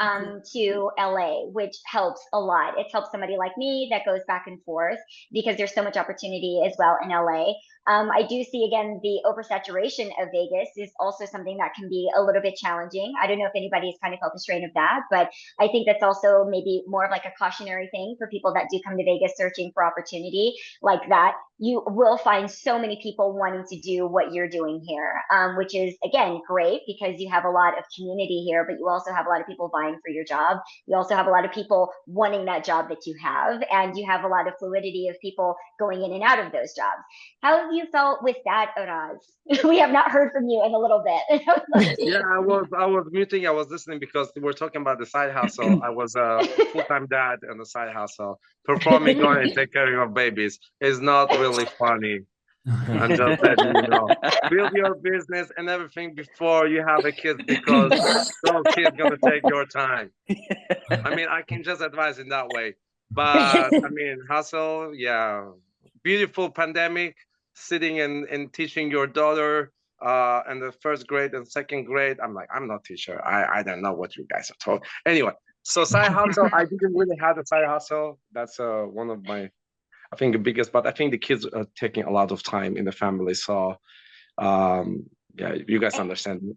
to LA, which helps a lot. It's helped somebody like me that goes back and forth because there's so much opportunity as well in LA. I do see, again, the oversaturation of Vegas is also something that can be a little bit challenging. I don't know if anybody's kind of felt the strain of that, but I think that's also maybe more of like a cautionary thing for people that do come to Vegas searching for opportunity like that. You will find so many people wanting to do what you're doing here, which is, again, great because you have a lot of community here, but you also have a lot of people vying for your job. You also have a lot of people wanting that job that you have, and you have a lot of fluidity of people going in and out of those jobs. How have you felt with that, Araz? We have not heard from you in a little bit. Yeah, I was muting. I was listening because we're talking about the side hustle. I was a full-time dad and a side hustle. Performing going and take care of babies is not really funny. I'm just letting you know. Build your business and everything before you have a kid, because no kid's gonna take your time. I mean, I can just advise in that way. But I mean, hustle, yeah. Beautiful pandemic, sitting and teaching your daughter in the first grade and second grade. I'm like, I'm not a teacher. I don't know what you guys are talking. Anyway, so side hustle, I didn't really have a side hustle. That's one of my, I think, the biggest, but I think the kids are taking a lot of time in the family. So yeah, you guys understand me.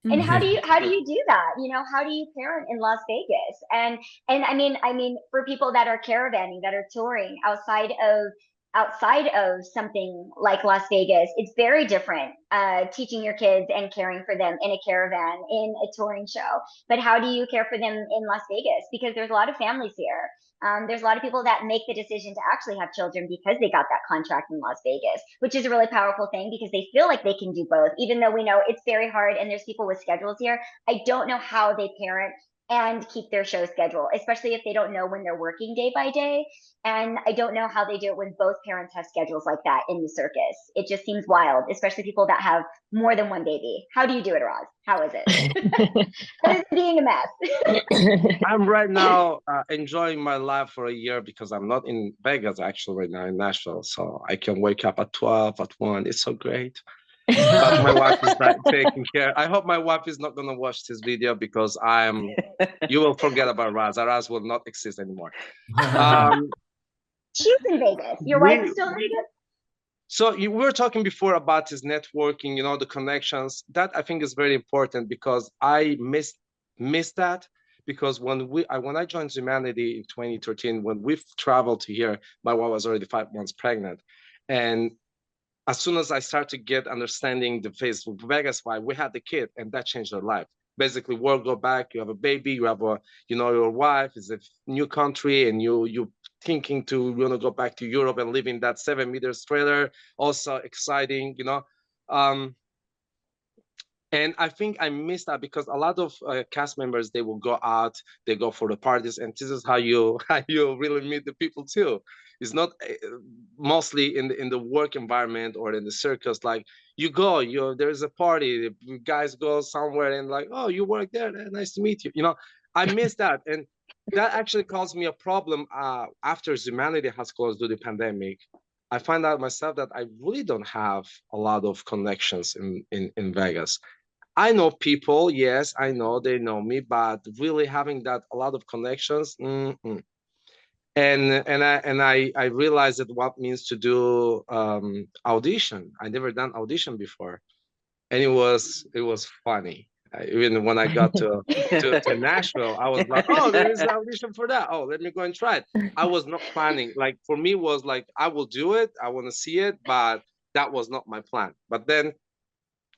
And how do you do that? You know, how do you parent in Las Vegas? And I mean, for people that are caravanning, that are touring outside of something like Las Vegas, it's very different teaching your kids and caring for them in a caravan, in a touring show. But how do you care for them in Las Vegas? Because there's a lot of families here. There's a lot of people that make the decision to actually have children because they got that contract in Las Vegas, which is a really powerful thing because they feel like they can do both, even though we know it's very hard and there's people with schedules here. I don't know how they parent and keep their show schedule, especially if they don't know when they're working day by day. And I don't know how they do it when both parents have schedules like that in the circus. It just seems wild, especially people that have more than one baby. How do you do it, Araz? How is it? How is it being a mess? I'm right now enjoying my life for a year because I'm not in Vegas actually right now, in Nashville. So I can wake up at 12, at 1. It's so great. But my wife is not taking care. I hope my wife is not gonna watch this video because you will forget about Araz. Araz will not exist anymore. She's in Vegas. Your wife is still in Vegas? So we were talking before about his networking, you know, the connections. That I think is very important because I missed miss that, because when I joined Humanity in 2013, when we traveled to here, my wife was already 5 months pregnant. And as soon as I start to get understanding the Facebook Vegas vibe, we had the kid, and that changed our life. Basically, world go back, you have a baby, you have your wife is a new country, and you thinking to go back to Europe and live in that 7 meters trailer. Also exciting, and I think I missed that, because a lot of cast members, they will go out, they go for the parties, and this is how you really meet the people too. It's not mostly in the work environment or in the circus. Like there's a party, the guys go somewhere and like, oh, you work there, nice to meet you. I miss that, and that actually caused me a problem after Humanity has closed due to the pandemic. I find out myself that I really don't have a lot of connections in Vegas. I know people, yes, I know they know me, but really having that a lot of connections, and I realized that what means to do audition. I never done audition before, and it was funny. Even when I got to Nashville, I was like, oh, there is an audition for that. Oh, let me go and try it. I was not planning. Like, for me, was like, I will do it. I want to see it, but that was not my plan. But then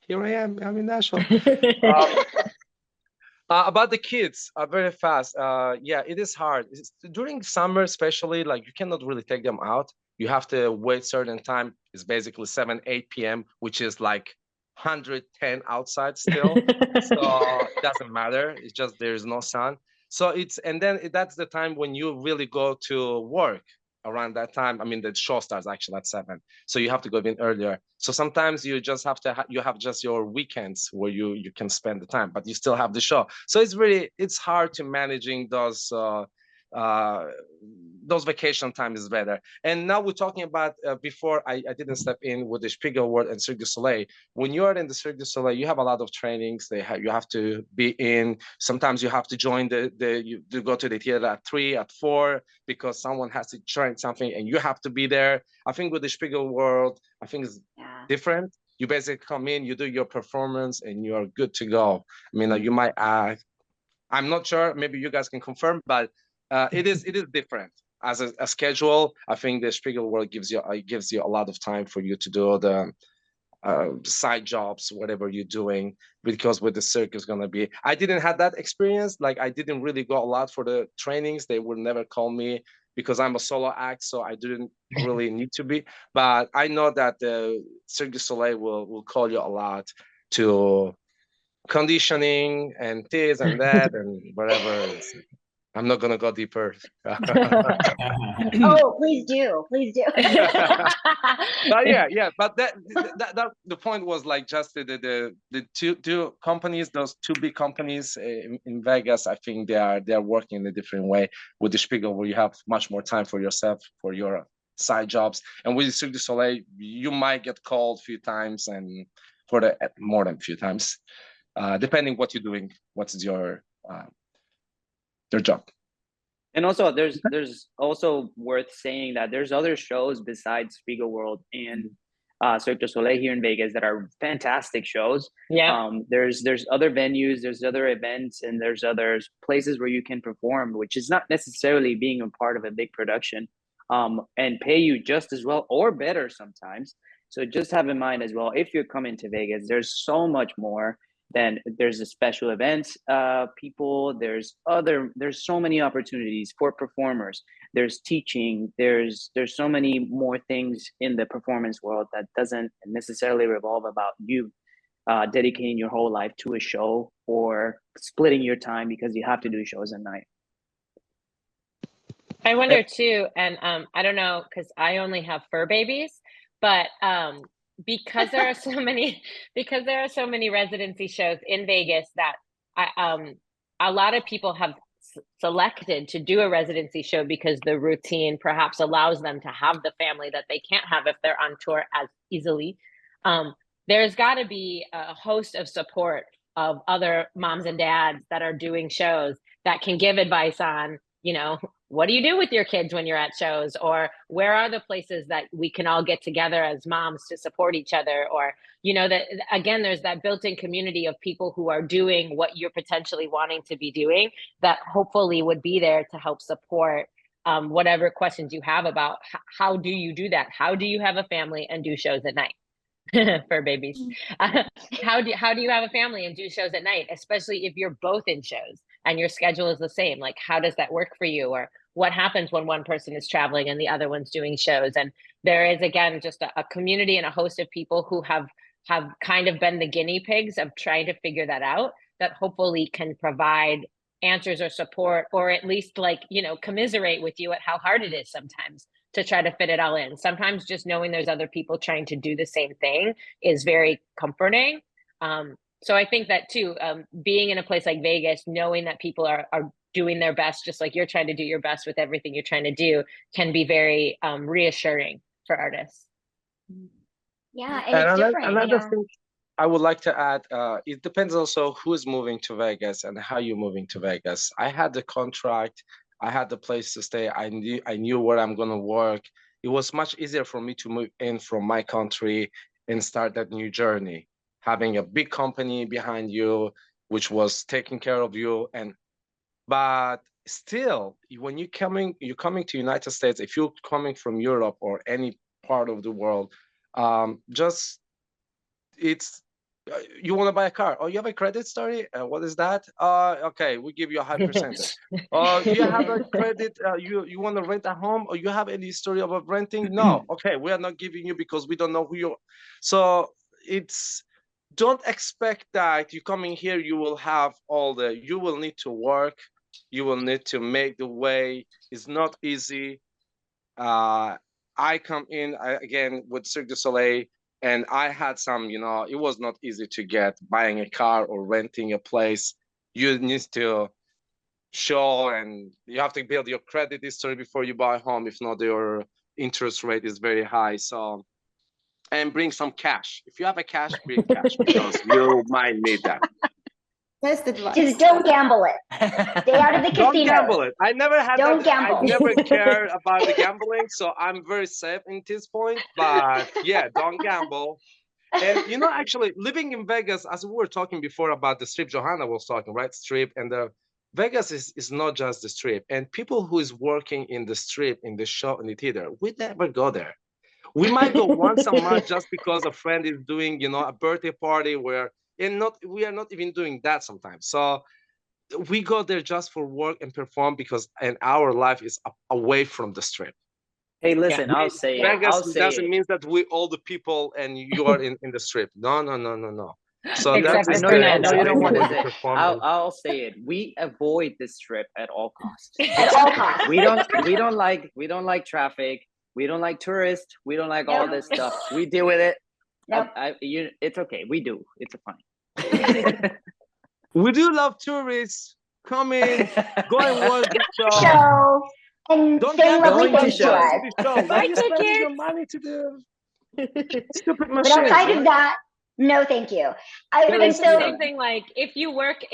here I am. I'm in Nashville. About the kids, very fast. Yeah, it is hard. During summer, especially, like, you cannot really take them out. You have to wait certain time. It's basically 7, 8 p.m., which is like 110 outside still. So it doesn't matter. It's just there's no sun. So that's the time when you really go to work. Around that time, I mean, the show starts actually at 7, so you have to go in earlier. So sometimes you just have to you have just your weekends where you can spend the time, but you still have the show. So it's hard to managing those vacation time is better. And now we're talking about before I didn't step in with the Spiegel Award and Cirque du Soleil. When you are in the Cirque du Soleil, you have a lot of trainings. You have to be in. Sometimes you have to join you go to the theater at 3, at 4, because someone has to train something, and you have to be there. I think with the Spiegel World, I think it's different. You basically come in, you do your performance, and you're good to go. I mean, you might I'm not sure. Maybe you guys can confirm, but it is different as a schedule. I think the Spiegel World gives you a lot of time for you to do the side jobs, whatever you're doing, because with the circus gonna be. I didn't have that experience. Like, I didn't really go a lot for the trainings. They would never call me because I'm a solo act, so I didn't really need to be. But I know that the Cirque du Soleil will call you a lot to conditioning and this and that and whatever. I'm not gonna go deeper. Oh, please do. But yeah. But that the point was like just the two companies, those two big companies in Vegas. I think they are working in a different way. With the Spiegel, where you have much more time for yourself, for your side jobs, and with Cirque du Soleil, you might get called a few times, and for more than a few times, depending what you're doing. What is your job. And also there's also worth saying that there's other shows besides Spiegel World and Cirque du Soleil here in Vegas that are fantastic shows. Yeah. There's other venues, there's other events, and there's other places where you can perform, which is not necessarily being a part of a big production, and pay you just as well or better sometimes. So just have in mind as well, if you're coming to Vegas, there's so much more. Then there's the special events people, there's so many opportunities for performers, there's teaching, there's so many more things in the performance world that doesn't necessarily revolve about you dedicating your whole life to a show or splitting your time because you have to do shows at night. I wonder too, and I don't know, because I only have fur babies, but because there are so many residency shows in Vegas that a lot of people have selected to do a residency show because the routine perhaps allows them to have the family that they can't have if they're on tour as easily. There's got to be a host of support of other moms and dads that are doing shows that can give advice on, what do you do with your kids when you're at shows? Or where are the places that we can all get together as moms to support each other? Or, you know, that again, there's that built-in community of people who are doing what you're potentially wanting to be doing that hopefully would be there to help support whatever questions you have about how do you do that? How do you have a family and do shows at night? For babies. How do you have a family and do shows at night, especially if you're both in shows and your schedule is the same? Like, how does that work for you? Or what happens when one person is traveling and the other one's doing shows? And there is, again, just a community and a host of people who have kind of been the guinea pigs of trying to figure that out, that hopefully can provide answers or support, or at least, like, you know, commiserate with you at how hard it is sometimes to try to fit it all in. Sometimes just knowing there's other people trying to do the same thing is very comforting. So I think that too, being in a place like Vegas, knowing that people are doing their best, just like you're trying to do your best with everything you're trying to do, can be very reassuring for artists. Yeah, and it's different. Another thing I would like to add, it depends also who's moving to Vegas and how you're moving to Vegas. I had the contract, I had the place to stay. I knew where I'm gonna work. It was much easier for me to move in from my country and start that new journey, having a big company behind you, which was taking care of you. But still, when you're coming to United States, if you're coming from Europe or any part of the world, you want to buy a car? Oh, you have a credit story? What is that? Okay, we give you a high percentage. Do you have a credit? You want to rent a home? Or you have any story about renting? No. Okay, we are not giving you because we don't know who you are. So don't expect that you coming here, you will have you will need to work. You will need to make the way. It's not easy. I come in again with Cirque du Soleil, and I had some, you know, it was not easy to get buying a car or renting a place. You need to show, and you have to build your credit history before you buy a home. If not, your interest rate is very high. So, and bring some cash. If you have a cash, bring cash because you might need that. Best advice. Just don't gamble it. Stay out of the casino. Don't gamble it. I never had Don't gamble. I never cared about the gambling, so I'm very safe in this point. But yeah, don't gamble. And you know, actually, living in Vegas, as we were talking before about the strip, Johanna was talking, right? Strip, and the Vegas is not just the strip. And people who is working in the strip, in the show, in the theater, we never go there. We might go once a month just because a friend is doing, you know, a birthday party where. We are not even doing that sometimes. So we go there just for work and perform and our life is away from the strip. Hey, listen, I'll say Vegas it. doesn't mean that we all the people and you are in the strip. No. So Except that's I know you don't want to say. say. I'll say it. We avoid this trip at all costs. At all costs. We don't like traffic. We don't like tourists. We don't like all this stuff. We deal with it. Nope. It's okay. We do. It's fine. We do love tourists. Come in, go and watch the show. Show and Don't say lovely going to things to show. us. Why are you spending your money to do stupid But machines? outside Right? of that, no, thank you. It's the same thing. Like if you work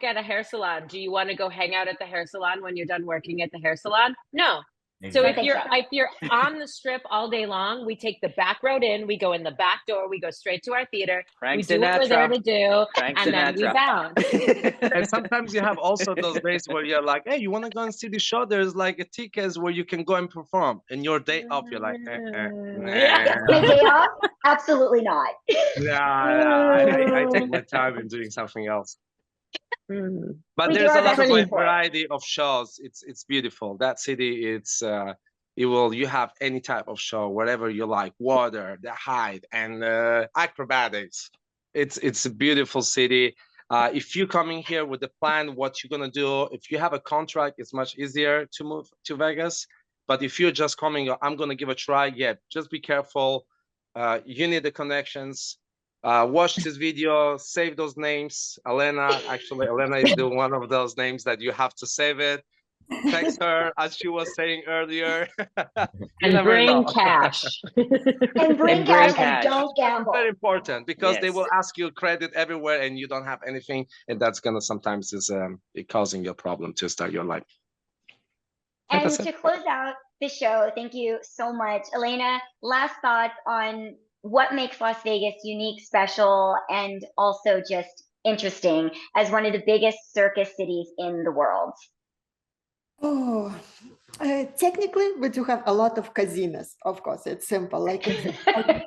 at a hair salon, do you want to go hang out at the hair salon when you're done working at the hair salon? No. So if you're on the strip all day long, we take the back road in, we go in the back door, we go straight to our theater, we do what we're there to do, and then we bounce. And sometimes you have also those days where you're like, hey, you want to go and see the show? There's like a tickets where you can go and perform. And your day off, you're like, My day off? Absolutely not. I take my time in doing something else. But We there's do a our lot best of to support. variety of shows. It's beautiful. That city, you have any type of show, whatever you like, water, the height, and acrobatics. It's a beautiful city. If you're coming here with a plan, what you're gonna do, if you have a contract, it's much easier to move to Vegas. But if you're just coming, I'm gonna give a try. Yeah, just be careful. You need the connections. Watch this video, save those names. Elena is one of those names that you have to save it. Text her, as she was saying earlier. And bring cash. And bring cash and don't gamble. Very important because they Yes. will ask you credit everywhere and you don't have anything, and that's gonna sometimes is causing you a problem to start your life. And That's it. to close out the show, thank you so much. Elena, last thoughts on what makes Las Vegas unique, special, and also just interesting as one of the biggest circus cities in the world? Oh, technically, we do have a lot of casinos. Of course, it's simple. But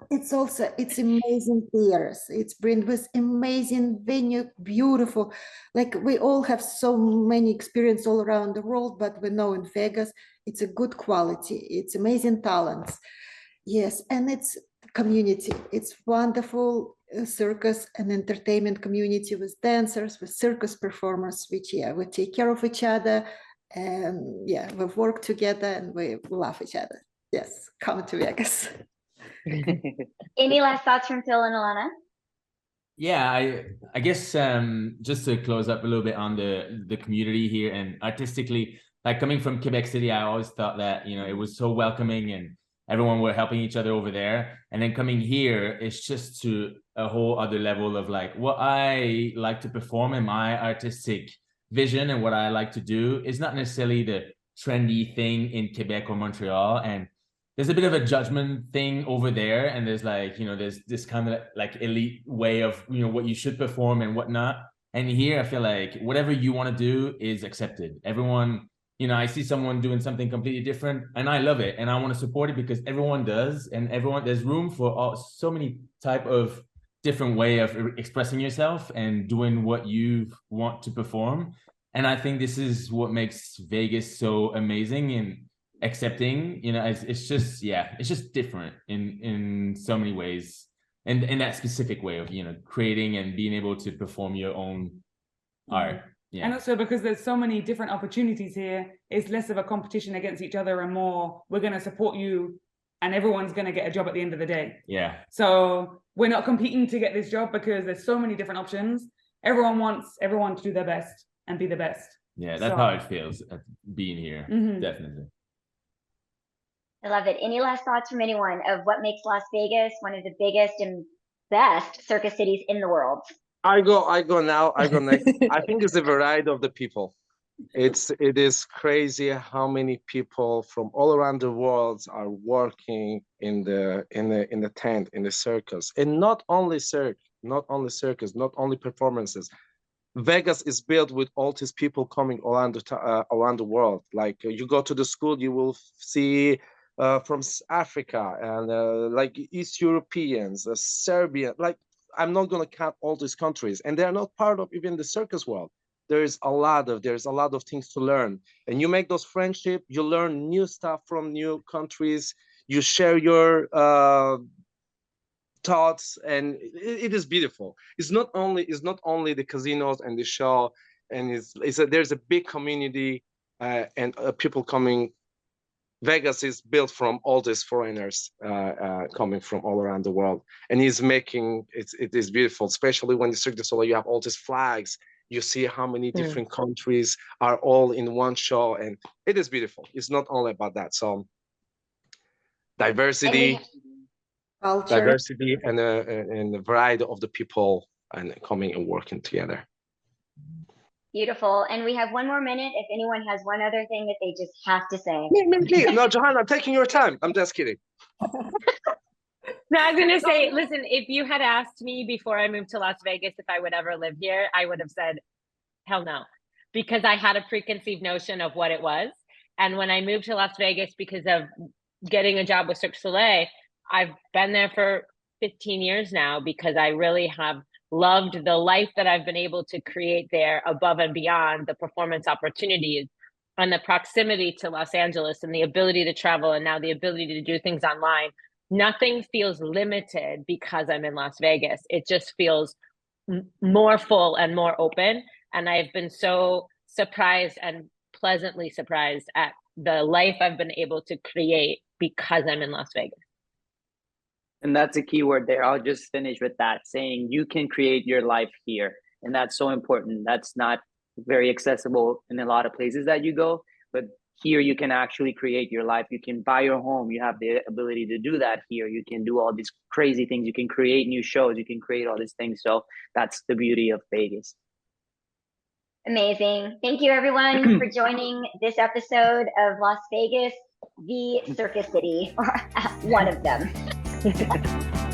it's also, it's amazing theaters. It's brand with amazing venue, beautiful. Like we all have so many experience all around the world, but we know in Vegas, it's a good quality. It's amazing talents. Yes, and it's community. It's wonderful circus and entertainment community with dancers, with circus performers, which, yeah, we take care of each other. And yeah, we work together and we love each other. Yes, come to Vegas. Any last thoughts from Phil and Alanna? Yeah, I guess just to close up a little bit on the community here and artistically, like coming from Quebec City, I always thought that, you know, it was so welcoming and everyone were helping each other over there. And then coming here, it's just to a whole other level of like what I like to perform and my artistic vision and what I like to do is not necessarily the trendy thing in Quebec or Montreal. And there's a bit of a judgment thing over there. And there's like, you know, there's this kind of like elite way of, you know, what you should perform and whatnot. And here I feel like whatever you want to do is accepted. Everyone, you know, I see someone doing something completely different and I love it and I want to support it because everyone does. And there's room for so many type of different way of expressing yourself and doing what you want to perform. And I think this is what makes Vegas so amazing and accepting. You know, it's just, yeah, it's just different in so many ways. And in that specific way of, you know, creating and being able to perform your own art. Yeah. And also because there's so many different opportunities here, it's less of a competition against each other and more, we're going to support you and everyone's going to get a job at the end of the day. Yeah. So we're not competing to get this job because there's so many different options. Everyone wants everyone to do their best and be the best. Yeah, that's how it feels being here. Definitely. I love it. Any last thoughts from anyone of what makes Las Vegas one of the biggest and best circus cities in the world? I go next. I think it's the variety of the people. It is crazy how many people from all around the world are working in the tent, in the circus. And not only circus, not only performances. Vegas is built with all these people coming around the world. Like you go to the school, you will see from Africa and like East Europeans, Serbia. Like I'm not gonna count all these countries, and they're not part of even the circus world. There's a lot of things to learn, and you make those friendships. You learn new stuff from new countries. You share your thoughts, and it is beautiful. It's not only the casinos and the show, and there's a big community and people coming. Vegas is built from all these foreigners coming from all around the world, and it is beautiful, especially when the Cirque du Soleil, you have all these flags. You see how many different countries are all in one show, and it is beautiful. It's not only about that. So diversity, Culture. and the variety of the people and coming and working together. Beautiful. And we have one more minute if anyone has one other thing that they just have to say. No, Johanna, I'm taking your time. I'm just kidding. No, I was going to say, listen, if you had asked me before I moved to Las Vegas if I would ever live here, I would have said, hell no, because I had a preconceived notion of what it was. And when I moved to Las Vegas because of getting a job with Cirque du Soleil, I've been there for 15 years now because I really have loved the life that I've been able to create there above and beyond the performance opportunities and the proximity to Los Angeles and the ability to travel and now the ability to do things online. Nothing feels limited because I'm in Las Vegas. It just feels more full and more open. And I've been so surprised and pleasantly surprised at the life I've been able to create because I'm in Las Vegas. And that's a key word there. I'll just finish with that, saying you can create your life here. And that's so important. That's not very accessible in a lot of places that you go, but here you can actually create your life. You can buy your home. You have the ability to do that here. You can do all these crazy things. You can create new shows. You can create all these things. So that's the beauty of Vegas. Amazing. Thank you, everyone, for joining this episode of Las Vegas, the Circus City, or one of them.